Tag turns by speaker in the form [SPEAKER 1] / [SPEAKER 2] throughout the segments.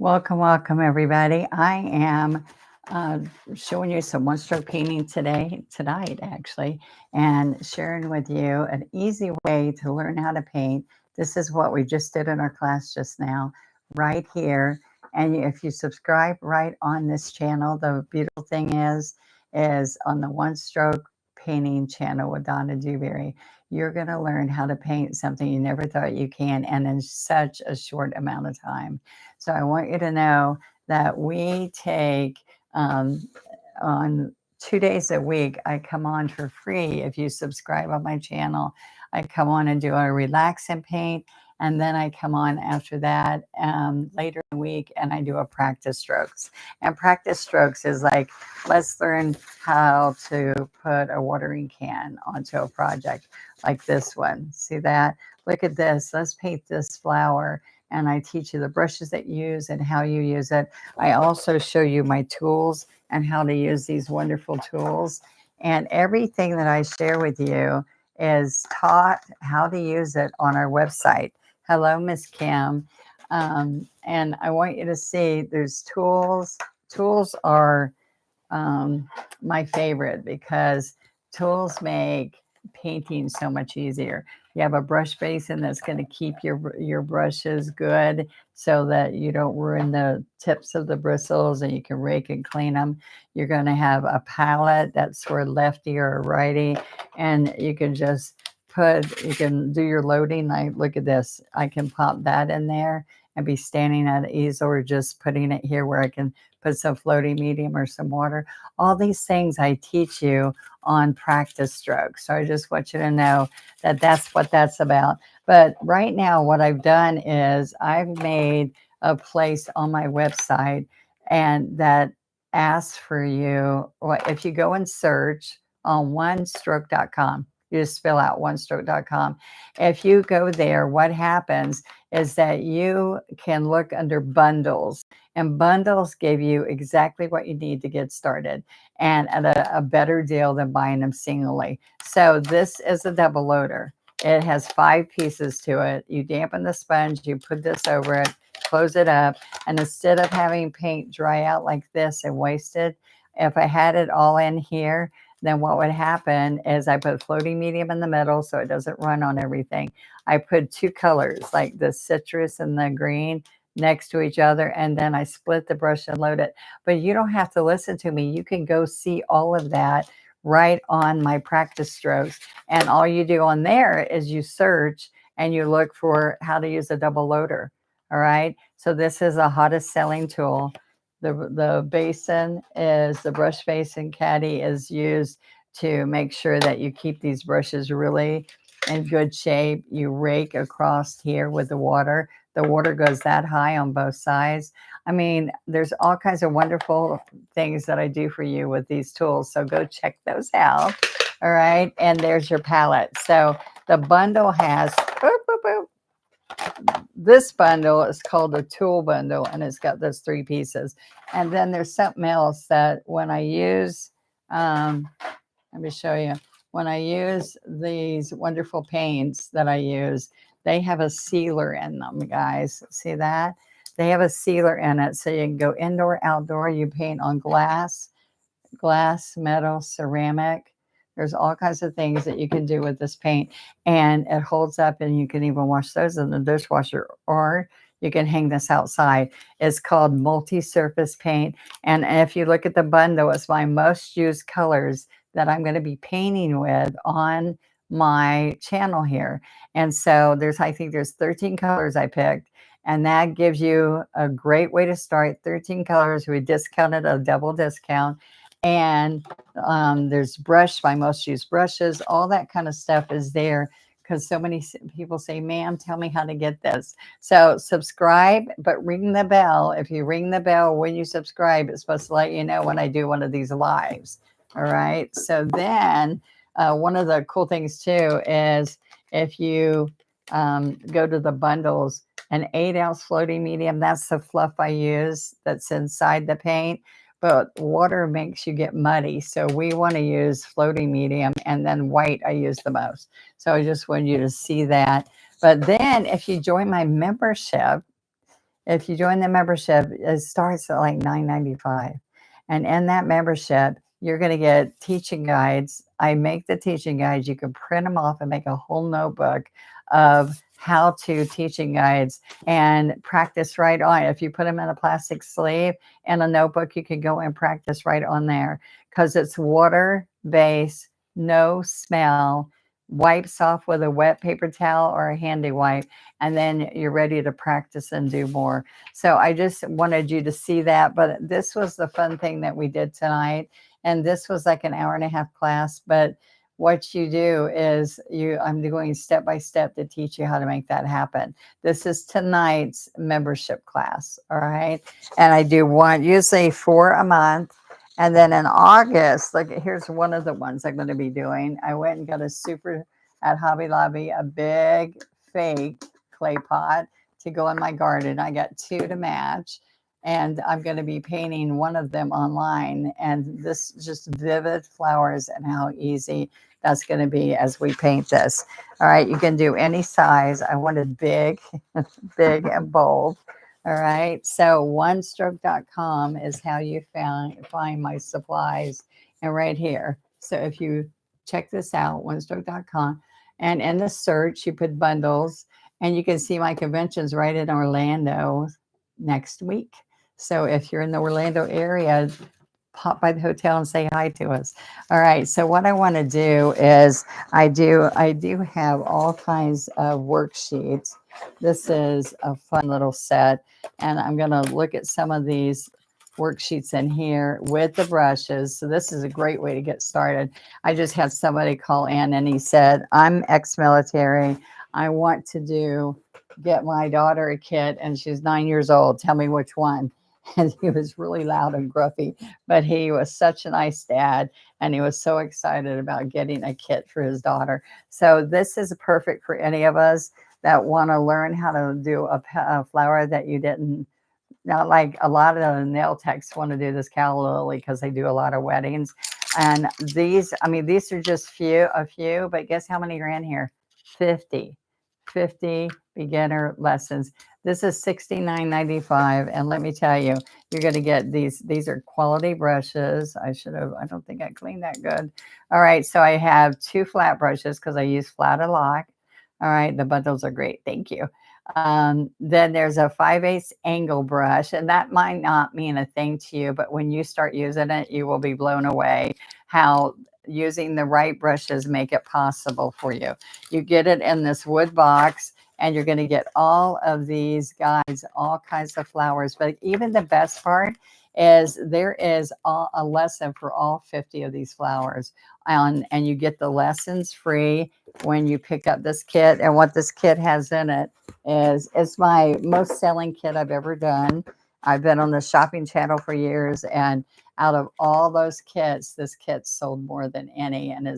[SPEAKER 1] Welcome, welcome, everybody. I am uh, showing you some one-stroke painting tonight, actually, and sharing with you an easy way to learn how to paint. This is what we just did in our class just now, right here. And if you subscribe right on this channel, the beautiful thing is on the one-stroke painting channel with Donna Dewberry, you're going to learn how to paint something you never thought you can, and in such a short amount of time. So I want you to know that we take on 2 days a week, I come on for free. If you subscribe on my channel, I come on and do a relax and paint. And then I come on after that later in the week and I do a practice strokes. And practice strokes is like, let's learn how to put a watering can onto a project like this one. See that? Look at this. Let's paint this flower, and I teach you the brushes that you use and how you use it. I also show you my tools and how to use these wonderful tools. And everything that I share with you is taught how to use it on our website. Hello, Miss Kim. And I want you to see there's tools. Tools are my favorite because tools make painting so much easier. You have a brush basin that's going to keep your brushes good so that you don't ruin the tips of the bristles, and you can rake and clean them. You're going to have a palette that's for lefty or righty, and you can just you can do your loading. Like, look at this. I can pop that in there and be standing at an easel, or just putting it here where I can put some floating medium or some water. All these things I teach you on practice strokes. So I just want you to know that that's what that's about. But right now, what I've done is I've made a place on my website and that asks for you, well, if you go and search on onestroke.com, you just spell out onestroke.com. If you go there, what happens is that you can look under bundles, and bundles give you exactly what you need to get started, and at a better deal than buying them singly. So this is a double loader. It has 5 pieces to it. You dampen the sponge, you put this over it, close it up, and instead of having paint dry out like this and wasted, if I had it all in here, then what would happen is I put floating medium in the middle so it doesn't run on everything. I put 2 colors, like the citrus and the green, next to each other, and then I split the brush and load it. But you don't have to listen to me. You can go see all of that right on my practice strokes. And all you do on there is you search and you look for how to use a double loader. All right. So this is a hottest selling tool. The basin is the brush basin caddy is used to make sure that you keep these brushes really in good shape. You rake across here with the water. The water goes that high on both sides. I mean, there's all kinds of wonderful things that I do for you with these tools. So go check those out. All right. And there's your palette. So the bundle has, boop, boop, boop. This bundle is called a tool bundle, and it's got those 3 pieces. And then there's something else that when I use, let me show you. When I use these wonderful paints that I use, they have a sealer in them, guys. See that? They have a sealer in it, so you can go indoor, outdoor. You paint on glass, metal, ceramic. There's all kinds of things that you can do with this paint, and it holds up, and you can even wash those in the dishwasher, or you can hang this outside. It's called multi-surface paint, and if you look at the bundle, it's my most used colors that I'm going to be painting with on my channel here. And so I think there's 13 colors I picked, and that gives you a great way to start. 13 colors. We discounted a double discount. And there's my most used brushes, all that kind of stuff is there, because so many people say, ma'am, tell me how to get this. So subscribe, but ring the bell. If you ring the bell when you subscribe, it's supposed to let you know when I do one of these lives. All right. So then one of the cool things too is if you go to the bundles, an 8-ounce floating medium, that's the fluff I use that's inside the paint. But water makes you get muddy. So we want to use floating medium, and then white I use the most. So I just want you to see that. But then if you join my membership, If you join the membership, it starts at like $9.95. And in that membership, you're going to get teaching guides. I make the teaching guides. You can print them off and make a whole notebook of how to teaching guides and practice right on. If you put them in a plastic sleeve and a notebook, you can go and practice right on there because it's water based, no smell, wipes off with a wet paper towel or a handy wipe, and then you're ready to practice and do more. So I just wanted you to see that, but this was the fun thing that we did tonight. And this was like an hour and a half class, but what you do is I'm going step by step to teach you how to make that happen. This is tonight's membership class. All right. And I do one, usually 4 a month. And then in August, like here's one of the ones I'm going to be doing. I went and got at Hobby Lobby, a big fake clay pot to go in my garden. I got 2 to match. And I'm going to be painting one of them online. And this just vivid flowers and how easy that's going to be as we paint this. All right, you can do any size. I wanted big, big and bold. All right, so onestroke.com is how you find my supplies. And right here. So if you check this out, onestroke.com, and in the search, you put bundles, and you can see my conventions right in Orlando next week. So if you're in the Orlando area, pop by the hotel and say hi to us. All right. So what I want to do is I do have all kinds of worksheets. This is a fun little set, and I'm going to look at some of these worksheets in here with the brushes. So this is a great way to get started. I just had somebody call in and he said, I'm ex-military. I want to get my daughter a kit, and she's 9 years old. Tell me which one. And he was really loud and gruffy, but he was such a nice dad, and he was so excited about getting a kit for his daughter. So this is perfect for any of us that want to learn how to do a flower that you didn't. Not like a lot of the nail techs want to do this calla lily because they do a lot of weddings. And these, I mean, these are just a few, but guess how many are in here? 50 beginner lessons. This is $69.95. And let me tell you, you're going to get these are quality brushes. I don't think I cleaned that good. All right. So I have 2 flat brushes because I use flat a lot. All right. The bundles are great. Thank you. Then there's a 5/8 angle brush, and that might not mean a thing to you, but when you start using it, you will be blown away how using the right brushes make it possible for you. You get it in this wood box, and you're going to get all of these guides, all kinds of flowers. But even the best part is there is a lesson for all 50 of these flowers, and you get the lessons free when you pick up this kit. And what this kit has in it is it's my most selling kit I've ever done. I've been on the shopping channel for years, and out of all those kits, this kit sold more than any, and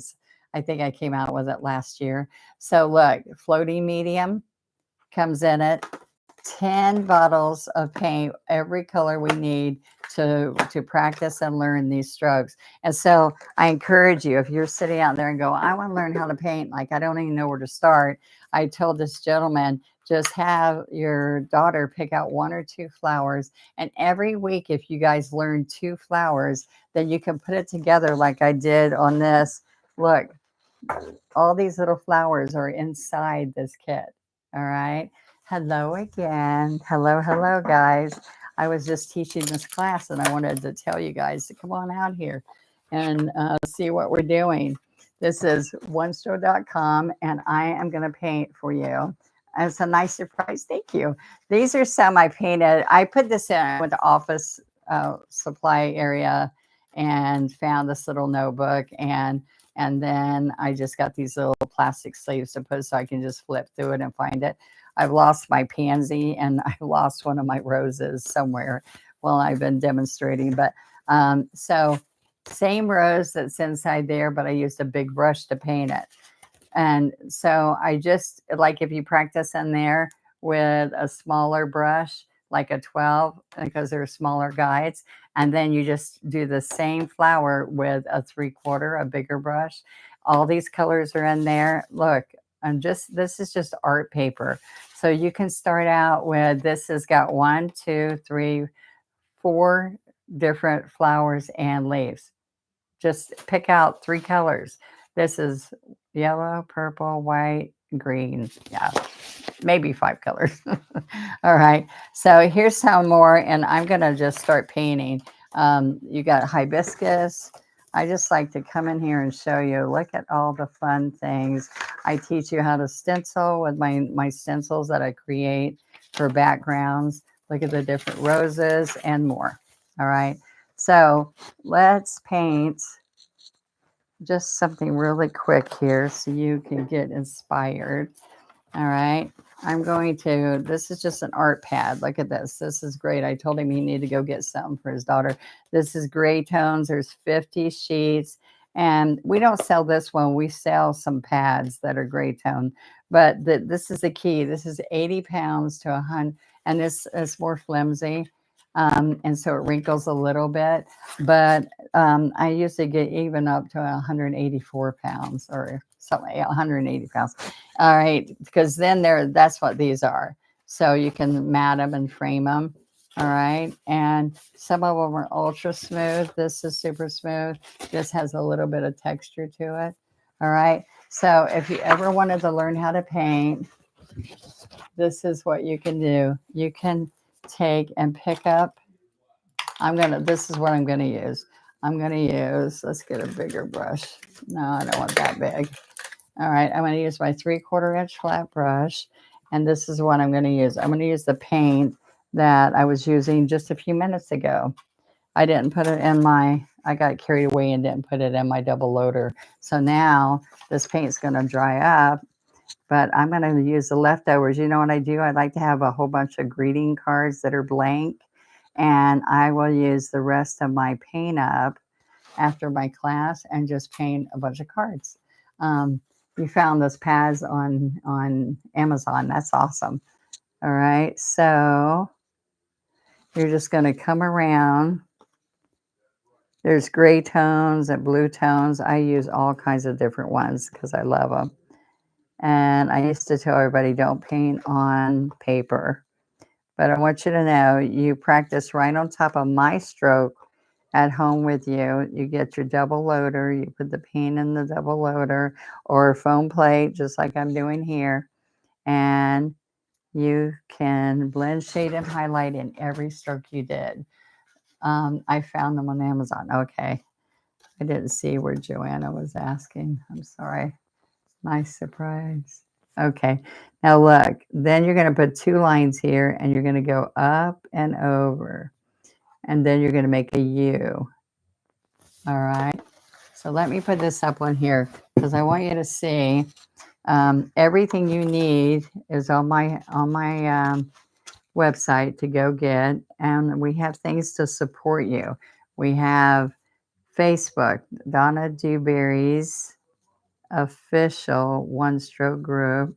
[SPEAKER 1] I think I came out with it last year. So look, floating medium comes in it, 10 bottles of paint, every color we need to practice and learn these strokes. And so I encourage you, if you're sitting out there and go, I want to learn how to paint, like I don't even know where to start. I told this gentleman, just have your daughter pick out 1 or 2 flowers. And every week, if you guys learn 2 flowers, then you can put it together like I did on this. Look, all these little flowers are inside this kit. All right. Hello again. Hello, guys. I was just teaching this class, and I wanted to tell you guys to come on out here and see what we're doing. This is onestore.com, and I am going to paint for you. And it's a nice surprise. Thank you. These are some I painted. I put this in with the office supply area and found this little notebook, and then I just got these little plastic sleeves to put so I can just flip through it and find it. I've lost my pansy, and I lost one of my roses somewhere while I've been demonstrating. But so same rose that's inside there, but I used a big brush to paint it. And so I just, like if you practice in there with a smaller brush, like a 12, because they're smaller guides, and then you just do the same flower with a 3/4, a bigger brush. All these colors are in there. Look, this is just art paper. So you can start out with, this has got 1, 2, 3, 4 different flowers and leaves. Just pick out 3 colors. This is yellow, purple, white, green. Yeah, maybe 5 colors. All right. So here's some more, and I'm going to just start painting. You got hibiscus. I just like to come in here and show you, look at all the fun things. I teach you how to stencil with my stencils that I create for backgrounds. Look at the different roses and more. All right. So let's paint just something really quick here so you can get inspired. All right. I'm going to, this is just an art pad. Look at this. This is great. I told him he needed to go get something for his daughter. This is gray tones. There's 50 sheets. And we don't sell this one. We sell some pads that are gray tone. But this is the key. This is 80 pounds to 100. And this is more flimsy. And so it wrinkles a little bit. But I usually get even up to 184 pounds or something, 180 pounds. All right, because then that's what these are. So you can mat them and frame them. All right, and some of them are ultra smooth. This is super smooth. This has a little bit of texture to it. All right, so if you ever wanted to learn how to paint, this is what you can do. You can take and pick up. This is what I'm gonna use. Let's get a bigger brush. No, I don't want that big. All right, I'm going to use my 3/4 inch flat brush, and this is what I'm going to use. I'm going to use the paint that I was using just a few minutes ago. I didn't put it in I got carried away and didn't put it in my double loader. So now this paint's going to dry up, but I'm going to use the leftovers. You know what I do? I like to have a whole bunch of greeting cards that are blank, and I will use the rest of my paint up after my class and just paint a bunch of cards. You found those pads on Amazon. That's awesome. All right, so you're just going to come around. There's gray tones and blue tones. I use all kinds of different ones because I love them. And I used to tell everybody, don't paint on paper. But I want you to know, you practice right on top of my stroke at home with you. You get your double loader, you put the paint in the double loader or a foam plate, just like I'm doing here. And you can blend, shade, and highlight in every stroke you did. I found them on Amazon. Okay. I didn't see where Joanna was asking. I'm sorry. Nice surprise. Okay. Now look, then you're going to put 2 lines here and you're going to go up and over. And then you're going to make a U. All right. So let me put this up on here because I want you to see everything you need is on my website to go get, and we have things to support you. We have Facebook, Donna Dewberry's official One Stroke group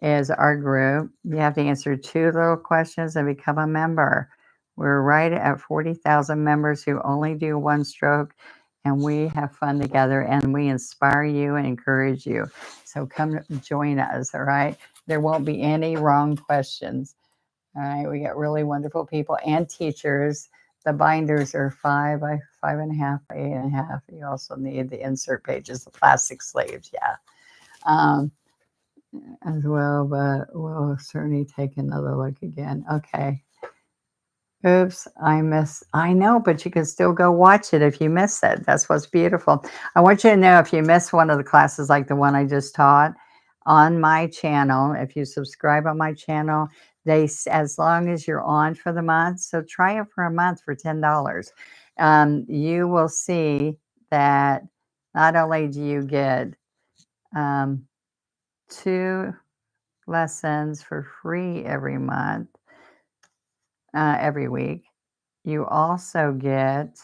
[SPEAKER 1] is our group. You have to answer 2 little questions and become a member. We're right at 40,000 members who only do one stroke, and we have fun together and we inspire you and encourage you. So come join us, all right? There won't be any wrong questions. All right, we got really wonderful people and teachers. The binders are 5 by 5.5 by 8.5. You also need the insert pages, the plastic sleeves, yeah. As well, but we'll certainly take another look again. Okay. Oops, I know, but you can still go watch it if you miss it. That's what's beautiful. I want you to know if you miss one of the classes like the one I just taught on my channel, if you subscribe on my channel, as long as you're on for the month, so try it for a month for $10. You will see that not only do you get 2 lessons for free every month, every week. You also get,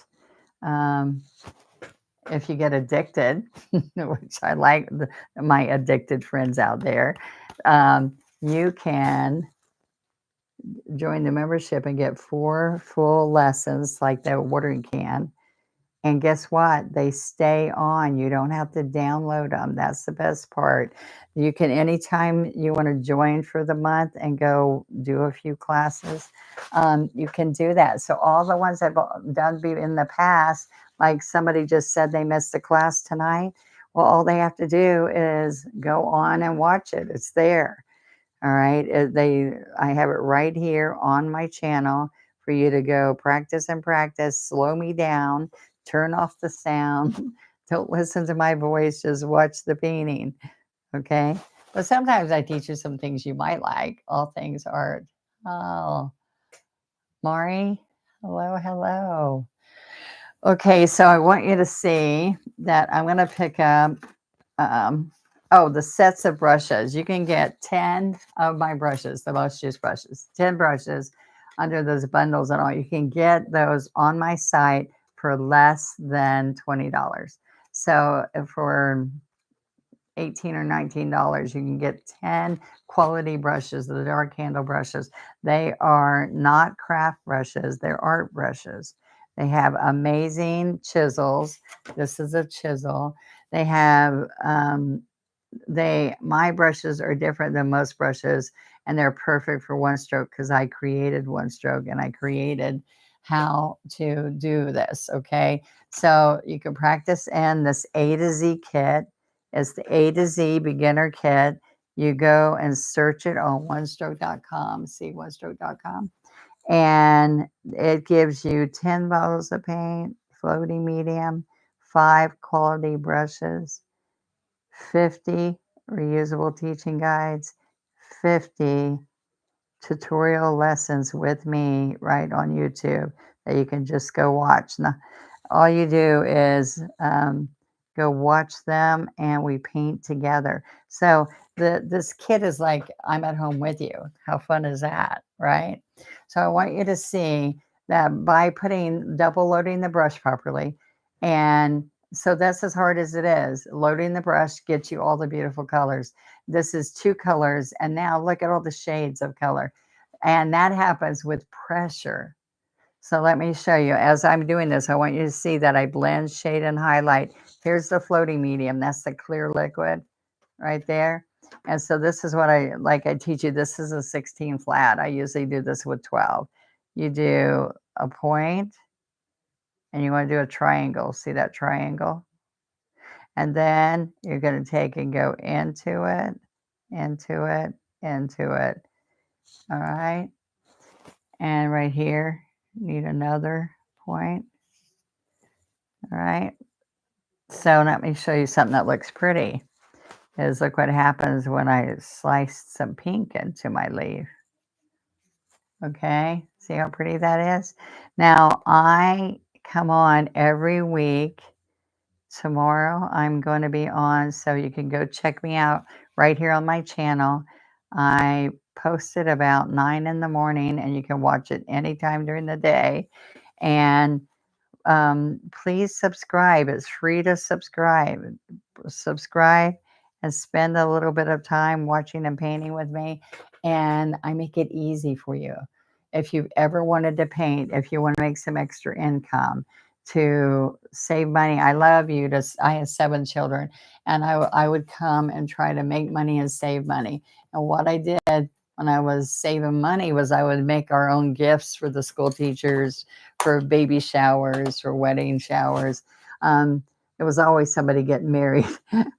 [SPEAKER 1] if you get addicted, which I like my addicted friends out there, you can join the membership and get 4 full lessons like the watering can. And guess what? They stay on. You don't have to download them. That's the best part. You can, anytime you want to join for the month and go do a few classes, you can do that. So all the ones I've done in the past, like somebody just said they missed a class tonight. Well, all they have to do is go on and watch it. It's there. All right. I have it right here on my channel for you to go practice and practice. Slow me down. Turn off the sound. Don't listen to my voice. Just watch the painting. Okay. But sometimes I teach you some things you might like. All things art. Oh, Mari. Hello. Hello. Okay. So I want you to see that I'm going to pick up um, oh, the sets of brushes. You can get 10 of my brushes, the most used brushes, 10 brushes under those bundles and all. You can get those on my site for less than $20. So for 18 or $19, you can get 10 quality brushes, the dark handle brushes. They are not craft brushes, they're art brushes. They have amazing chisels. This is a chisel. They have my brushes are different than most brushes, and they're perfect for one stroke because I created one stroke and I created how to do this. Okay, so you can practice in this A to Z kit. It's the A to Z beginner kit. You go and search it on onestroke.com, see onestroke.com, and it gives you 10 bottles of paint, floating medium, 5 quality brushes, 50 reusable teaching guides, 50 tutorial lessons with me right on YouTube that you can just go watch. Now, all you do is go watch them and we paint together. So this kit is like I'm at home with you. How fun is that, right? So I want you to see that by double loading the brush properly, and so that's as hard as it is. Loading the brush gets you all the beautiful colors. This is 2 colors, and now look at all the shades of color. And that happens with pressure. So let me show you. As I'm doing this, I want you to see that I blend, shade, and highlight. Here's the floating medium. That's the clear liquid right there. And so this is what I teach you. This is a 16 flat. I usually do this with 12. You do a point, and you want to do a triangle. See that triangle? And then you're going to take and go into it, into it, into it. All right. And right here, need another point. All right. So let me show you something that looks pretty. Is look what happens when I slice some pink into my leaf. Okay. See how pretty that is? Now I come on every week. Tomorrow I'm going to be on, so you can go check me out right here on my channel. I post it about 9 in the morning, and you can watch it anytime during the day. And please subscribe. It's free to subscribe. Subscribe and spend a little bit of time watching and painting with me. And I make it easy for you. If you've ever wanted to paint, if you want to make some extra income, to save money, I have 7 children, and I would come and try to make money and save money. And what I did when I was saving money was I would make our own gifts for the school teachers, for baby showers, for wedding showers. It was always somebody getting married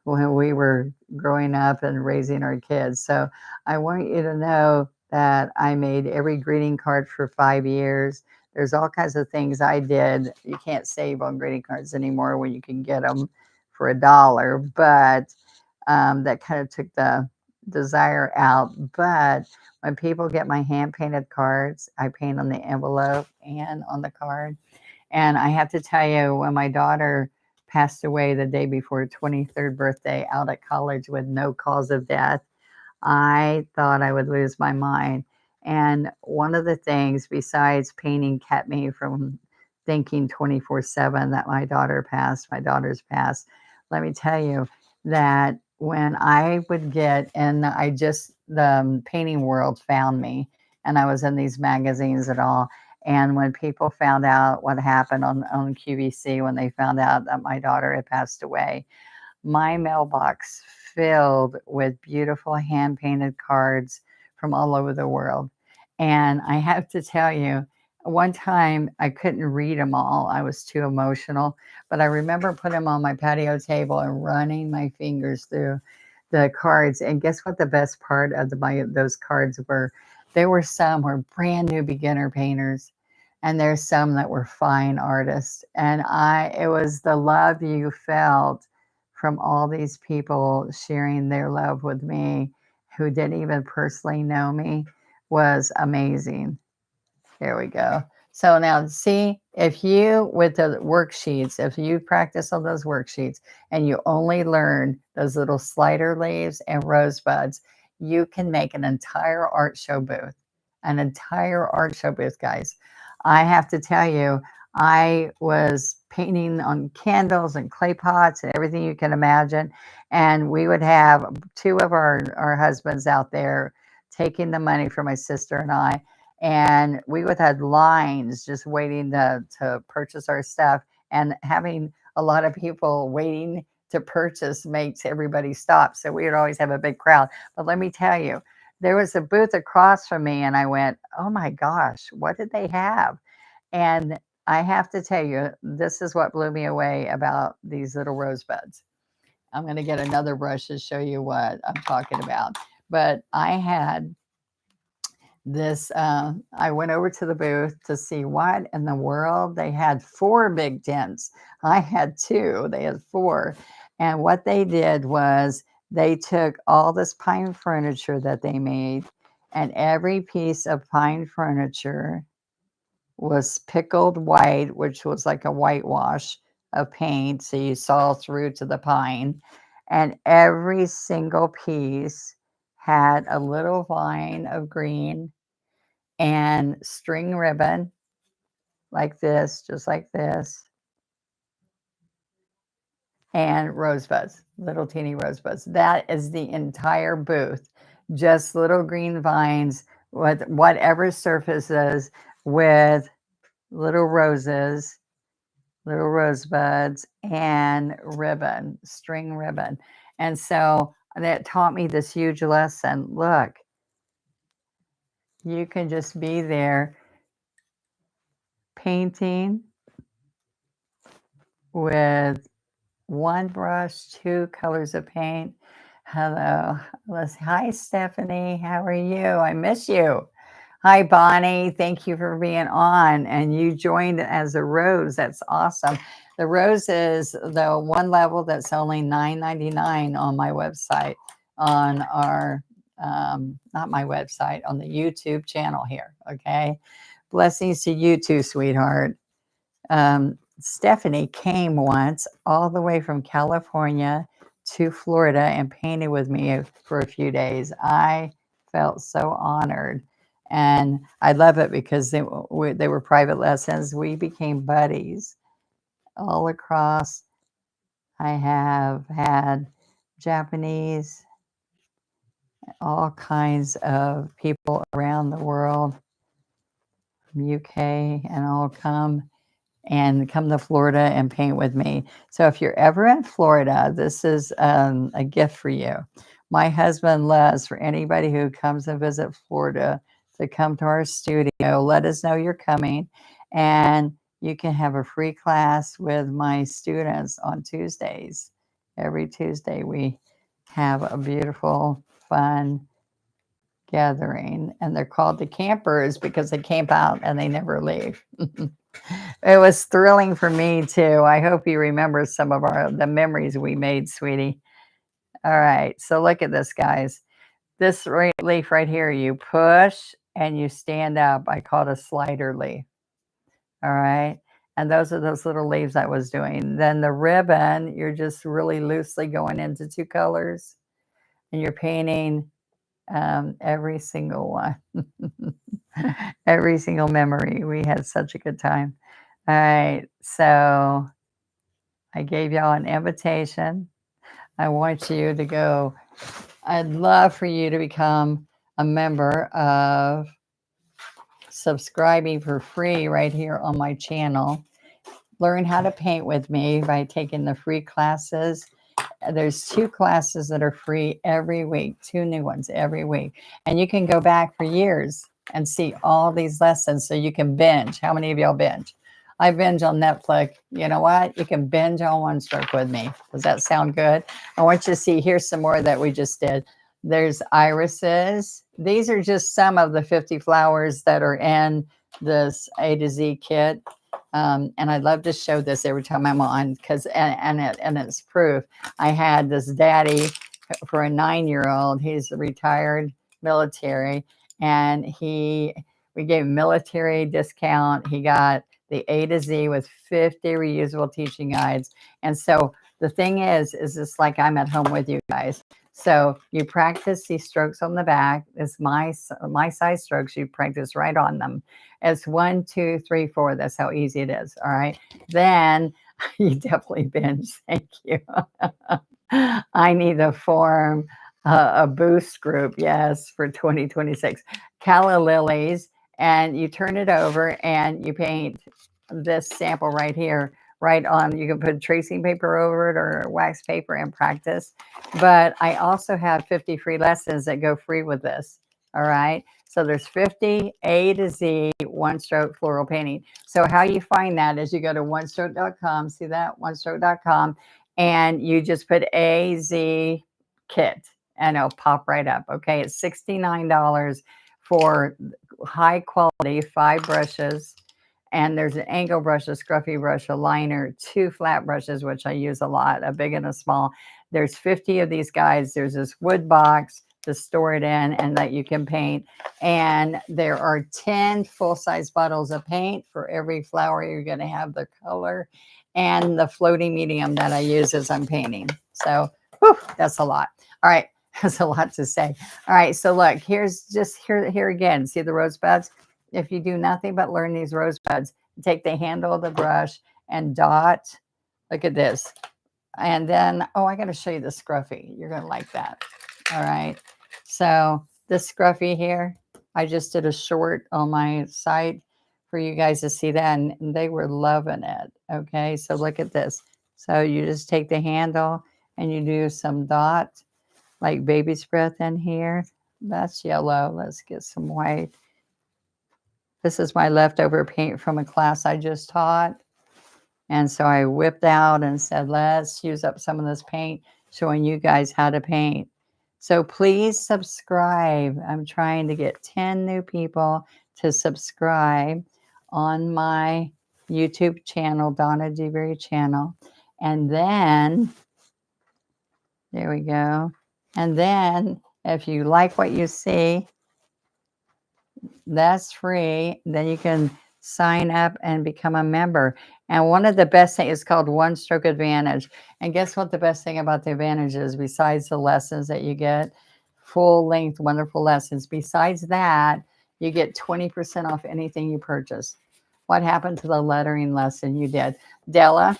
[SPEAKER 1] when we were growing up and raising our kids. So I want you to know that I made every greeting card for 5 years. There's all kinds of things I did. You can't save on greeting cards anymore when you can get them for $1, but that kind of took the desire out. But when people get my hand painted cards, I paint on the envelope and on the card. And I have to tell you, when my daughter passed away the day before her 23rd birthday out at college with no cause of death, I thought I would lose my mind. And one of the things besides painting kept me from thinking 24/7 that my daughter's passed. Let me tell you that when I would get, and the painting world found me, and I was in these magazines and all, And when people found out what happened on QVC, when they found out that my daughter had passed away, my mailbox filled with beautiful hand painted cards from all over the world. And I have to tell you, one time I couldn't read them all. I was too emotional. But I remember putting them on my patio table and running my fingers through the cards. And guess what the best part of those cards were? There were some were brand new beginner painters, and there's some that were fine artists. And it was the love you felt from all these people sharing their love with me who didn't even personally know me was amazing. Here we go. So now see, if you, with the worksheets, if you practice on those worksheets and you only learn those little slider leaves and rosebuds, you can make an entire art show booth. An entire art show booth, guys. I have to tell you, I was painting on candles and clay pots and everything you can imagine. And we would have two of our husbands out there taking the money for my sister and I, and we would have lines just waiting to purchase our stuff, and having a lot of people waiting to purchase makes everybody stop, so we would always have a big crowd. But let me tell you, there was a booth across from me and I went, oh my gosh, what did they have? And I have to tell you, this is what blew me away about these little rosebuds. I'm going to get another brush to show you what I'm talking about. But I had this I went over to the booth to see what in the world. They had 4 big tents. I had 2. They had 4. And what they did was they took all this pine furniture that they made, and every piece of pine furniture was pickled white, which was like a whitewash of paint, so you saw through to the pine. And every single piece had a little vine of green and string ribbon like this, just like this, and rosebuds, little teeny rosebuds. That is the entire booth, just little green vines with whatever surfaces with little roses, little rosebuds, and ribbon, string ribbon. And so that taught me this huge lesson. Look, you can just be there painting with 1 brush, 2 colors of paint. Hello. Hi, Stephanie. How are you? I miss you. Hi, Bonnie. Thank you for being on. And you joined as a rose. That's awesome. The rose is the one level that's only $9.99 on my website, on our, not my website, on the YouTube channel here. Okay. Blessings to you too, sweetheart. Stephanie came once all the way from California to Florida and painted with me for a few days. I felt so honored. And I love it because they were private lessons. We became buddies all across. I have had Japanese, all kinds of people around the world, from UK, and all come to Florida and paint with me. So if you're ever in Florida, this is a gift for you. My husband loves for anybody who comes and visit Florida to come to our studio. Let us know you're coming, and you can have a free class with my students on Tuesdays. Every Tuesday we have a beautiful, fun gathering, and they're called the campers because they camp out and they never leave. It was thrilling for me too. I hope you remember some of the memories we made, sweetie. All right, so look at this, guys. This leaf right here, you push and you stand up. I call it a slider leaf. All right, and those are those little leaves I was doing. Then the ribbon, you're just really loosely going into 2 colors, and you're painting every single one. Every single memory. We had such a good time. All right, so I gave y'all an invitation. I want you to go. I'd love for you to become a member of subscribing for free right here on my channel. Learn how to paint with me by taking the free classes. There's 2 classes that are free every week, 2 new ones every week. And you can go back for years and see all these lessons so you can binge. How many of y'all binge? I binge on Netflix. You know what? You can binge on One Stroke with me. Does that sound good? I want you to see, here's some more that we just did. There's irises. These are just some of the 50 flowers that are in this A to Z kit. And I love to show this every time I'm on because and it's proof. I had this daddy for a 9-year-old. He's a retired military, and we gave him military discount. He got the A to Z with 50 reusable teaching guides. And so the thing is it's like I'm at home with you guys. So you practice these strokes on the back. It's my size strokes. You practice right on them. It's 1, 2, 3, 4. That's how easy it is. All right. Then you definitely binge. Thank you. I need to form a boost group. Yes, for 2026. Calla lilies, and you turn it over and you paint this sample right here. Right on, you can put tracing paper over it or wax paper and practice. But I also have 50 free lessons that go free with this. All right. So there's 50 A to Z one stroke floral painting. So how you find that is you go to onestroke.com. See that? Onestroke.com. And you just put AZ kit and it'll pop right up. Okay. It's $69 for high quality 5 brushes. And there's an angle brush, a scruffy brush, a liner, 2 flat brushes, which I use a lot, a big and a small. There's 50 of these guys. There's this wood box to store it in and that you can paint. And there are 10 full-size bottles of paint for every flower. You're going to have the color and the floating medium that I use as I'm painting. So whew, that's a lot. All right. That's a lot to say. All right. So look, here's just here again. See the rosebuds? If you do nothing but learn these rosebuds, take the handle of the brush and dot. Look at this. And then, oh, I got to show you the scruffy. You're going to like that. All right. So this scruffy here, I just did a short on my site for you guys to see that, and they were loving it. Okay. So look at this. So you just take the handle and you do some dots like baby's breath in here. That's yellow. Let's get some white. This is my leftover paint from a class I just taught. And so I whipped out and said, let's use up some of this paint, showing you guys how to paint. So please subscribe. I'm trying to get 10 new people to subscribe on my YouTube channel, Donna Dewberry channel. And then, there we go. And then if you like what you see, that's free. Then you can sign up and become a member. And one of the best things is called One Stroke Advantage. And guess what the best thing about the Advantage is, besides the lessons that you get, full length, wonderful lessons. Besides that, you get 20% off anything you purchase. What happened to the lettering lesson you did? Della,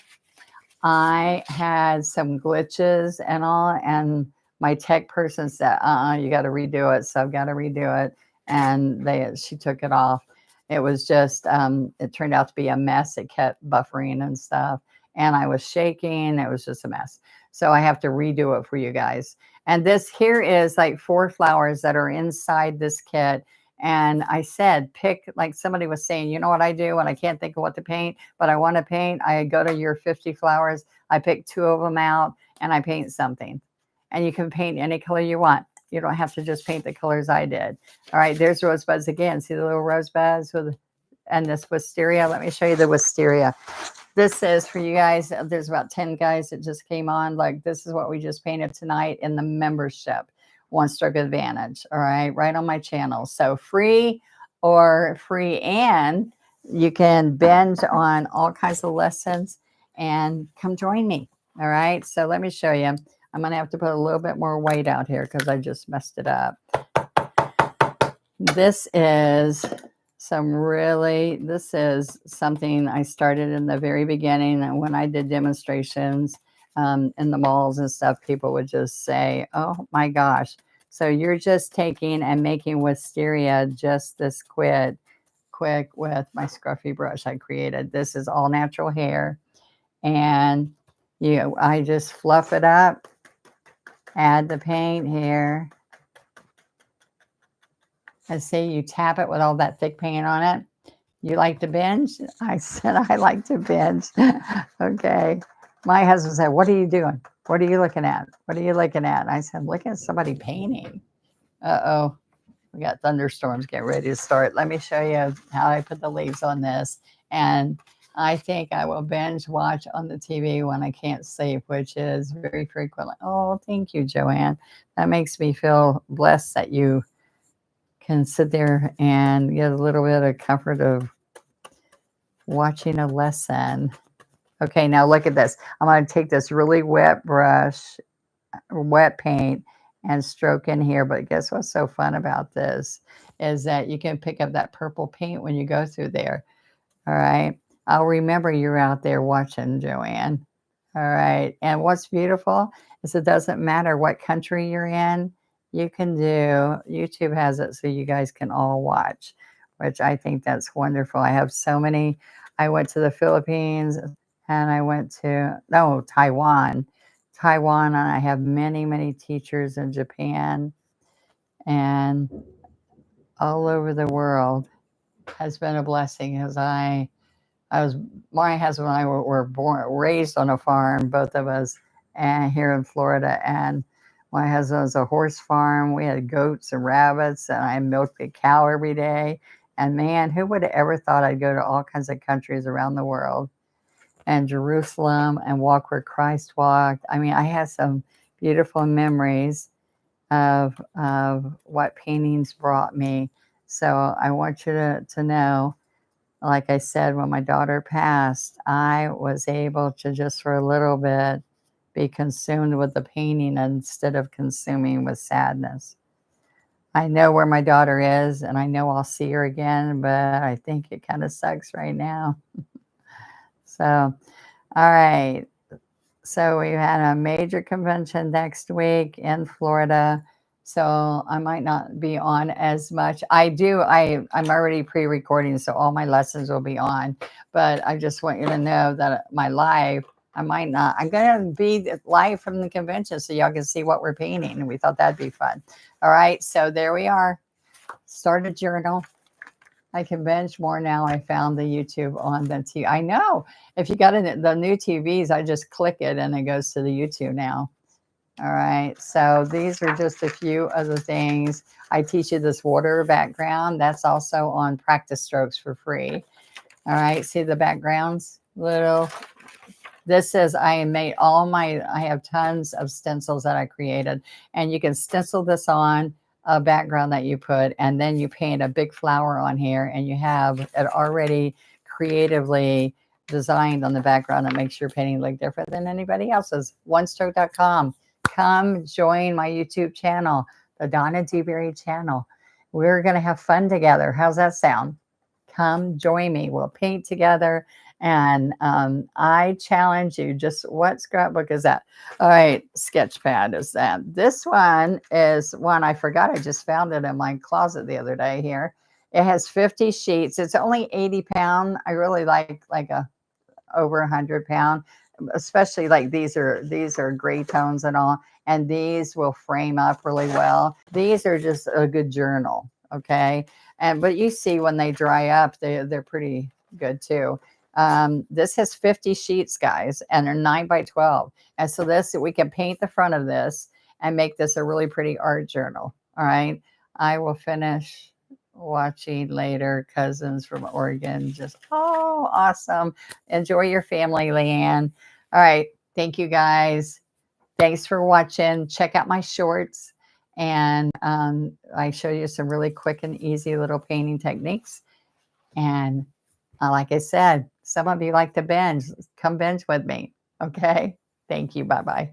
[SPEAKER 1] I had some glitches and all, and my tech person said, you got to redo it. So I've got to redo it. And she took it off. It was just, it turned out to be a mess. It kept buffering and stuff. And I was shaking. It was just a mess. So I have to redo it for you guys. And this here is like 4 flowers that are inside this kit. And I said, pick, like somebody was saying, you know what I do when I can't think of what to paint, but I want to paint? I go to your 50 flowers. I pick 2 of them out and I paint something. And you can paint any color you want. You don't have to just paint the colors I did. All right, there's rosebuds again. See the little rosebuds and this wisteria? Let me show you the wisteria. This is for you guys. There's about 10 guys that just came on. Like, this is what we just painted tonight in the membership. One Stroke Advantage. All right on my channel. So free and you can binge on all kinds of lessons and come join me. All right. So let me show you. I'm going to have to put a little bit more weight out here because I just messed it up. This is something I started in the very beginning. And when I did demonstrations in the malls and stuff, people would just say, oh my gosh. So you're just taking and making wisteria just this quick with my scruffy brush I created. This is all natural hair. And I just fluff it up, add the paint here. And see, you tap it with all that thick paint on it. You like to binge? I said, I like to binge. Okay. My husband said, what are you doing? What are you looking at? What are you looking at? And I said, look at somebody painting. Uh-oh. We got thunderstorms getting ready to start. Let me show you how I put the leaves on this. And I think I will binge watch on the TV when I can't sleep, which is very frequently. Oh, thank you, Joanne. That makes me feel blessed that you can sit there and get a little bit of comfort of watching a lesson. Okay, now look at this. I'm going to take this really wet brush, wet paint, and stroke in here. But guess what's so fun about this is that you can pick up that purple paint when you go through there. All right. I'll remember you're out there watching, Joanne. All right. And what's beautiful is it doesn't matter what country you're in. You can do, YouTube has it so you guys can all watch, which I think that's wonderful. I have so many. I went to the Philippines and I went to, no, Taiwan, and I have many, many teachers in Japan and all over the world. Has been a blessing as my husband and I were raised on a farm, both of us, and here in Florida. And my husband was a horse farm. We had goats and rabbits, and I milked a cow every day. And man, who would have ever thought I'd go to all kinds of countries around the world and Jerusalem and walk where Christ walked? I mean, I have some beautiful memories of what paintings brought me. So I want you to know, like I said, when my daughter passed, I was able to just for a little bit be consumed with the painting instead of consuming with sadness. I know where my daughter is and I know I'll see her again, but I think it kind of sucks right now. So, all right. So we had a major convention next week in Florida. So I might not be on as much. I'm already pre-recording, so all my lessons will be on. But I just want you to know that my live, I'm going to be live from the convention so y'all can see what we're painting. And we thought that'd be fun. All right, so there we are. Start a journal. I can binge more now. I found the YouTube on the TV. I know. If you got the new TVs, I just click it and it goes to the YouTube now. All right. So these are just a few of the things. I teach you this water background. That's also on Practice Strokes for free. All right. See the backgrounds? This is, I have tons of stencils that I created. And you can stencil this on a background that you put, and then you paint a big flower on here, and you have it already creatively designed on the background that makes your painting look different than anybody else's. Onestroke.com. Come join my YouTube channel, the Donna Dewberry channel. We're going to have fun together. How's that sound? Come join me. We'll paint together. And I challenge you, just what scrapbook is that? All right, Sketchpad is that. This one is one I forgot. I just found it in my closet the other day here. It has 50 sheets. It's only 80 pound. I really like a over 100 pound, especially like these are gray tones and all. And these will frame up really well. These are just a good journal. Okay. But you see when they dry up, they're pretty good too. This has 50 sheets, guys, and they're 9 by 12. And so we can paint the front of this and make this a really pretty art journal. All right. I will finish watching later. Cousins from Oregon. Just, oh, awesome. Enjoy your family, Leanne. All right. Thank you, guys. Thanks for watching. Check out my shorts. And I show you some really quick and easy little painting techniques. And like I said, some of you like to binge. Come binge with me. Okay. Thank you. Bye-bye.